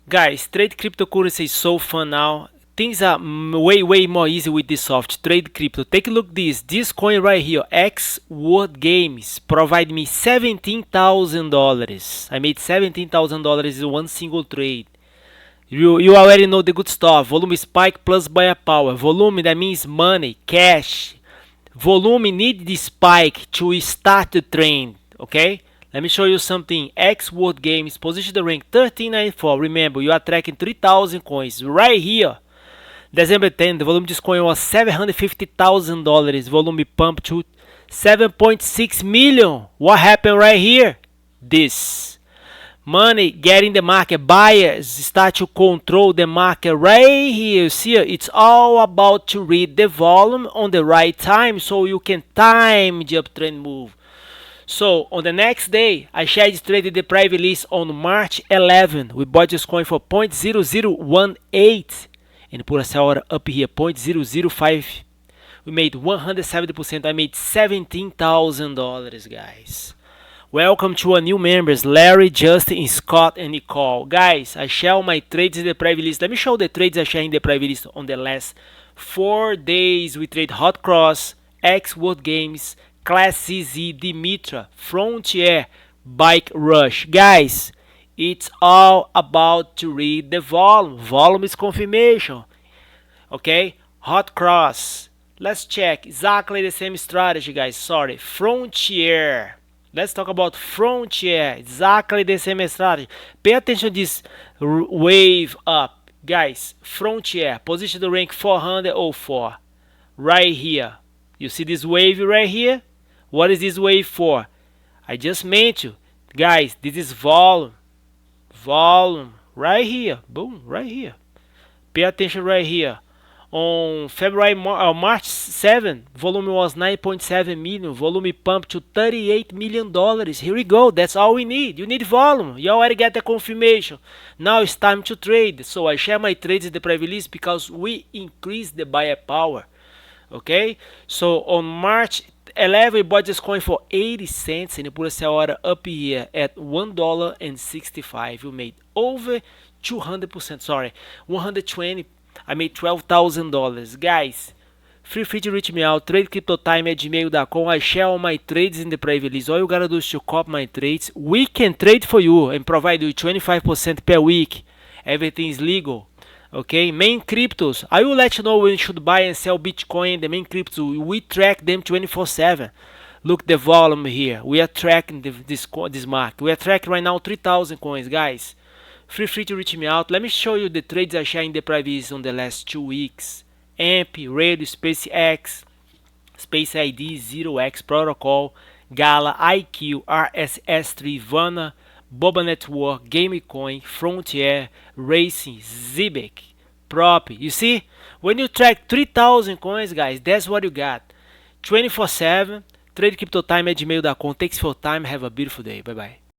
Guys, trade cryptocurrency is so fun now. Things are way more easy with this soft. Trade crypto. Take a look this coin right here, X World Games, provide me $17,000. I made $17,000 in one single trade. You already know the good stuff. Volume spike plus buyer power. Volume, that means money, cash. Volume need the spike to start the trend. Okay, let me show you something. X World Games, position the rank 1394. Remember, you are tracking 3,000 coins right here. December 10, the volume of this coin was $750,000. Volume pump to 7.6 million. What happened right here? This money getting the market. Buyers start to control the market right here. You see, it's all about to read the volume on the right time so you can time the uptrend move. So on the next day, I shared this trade in the private list on March 11. We bought this coin for 0.0018 and put a seller up here 0.005. We made 170%. I made $17,000, guys. Welcome to our new members, Larry, Justin, Scott, and Nicole. Guys, I share my trades in the private list. Let me show the trades I share in the private list on the last 4 days. We trade Hot Cross, X World Games, Class CZ, Dimitra, Frontier, Bike Rush. Guys, it's all about to read the volume. Volume is confirmation. Okay, Hot Cross. Let's check exactly the same strategy, guys. Sorry, Frontier. Let's talk about Frontier. Exactly the same strategy. Pay attention to this wave up, guys. Frontier, position the rank 404. Right here. You see this wave right here? What is this wave for? I just mentioned, guys, this is volume. Volume right here. Boom, right here. Pay attention right here. On March 7, volume was 9.7 million. Volume pumped to $38 million. Here we go. That's all we need. You need volume. You already get the confirmation. Now it's time to trade. So I share my trades in the private list because we increase the buyer power. Okay, so on March 11, we bought this coin for 80 cents and you put a sell order up here at $1.65. You made over 200%. Sorry, 120. I made $12,000. Guys, feel free to reach me out. TradeCryptoTime@gmail.com. I share all my trades in the private list. All you gotta do is to copy my trades. We can trade for you and provide you 25% per week. Everything is legal. Okay, main cryptos. I will let you know when you should buy and sell Bitcoin. The main cryptos, we track them 24/7. Look the volume here. We are tracking this market. We are tracking right now 3,000 coins, guys. Feel free to reach me out. Let me show you the trades I share in the private on the last 2 weeks. AMP, Radio, SpaceX, Space ID, 0x Protocol, Gala, IQ, RSS3, Vana, Boba Network, Gamecoin, Frontier, Racing, Zibek, Prop. You see, when you track 3,000 coins, guys, that's what you got. 24/7. TradeCryptoTime@gmail.com. Thanks for your time. Have a beautiful day. Bye bye.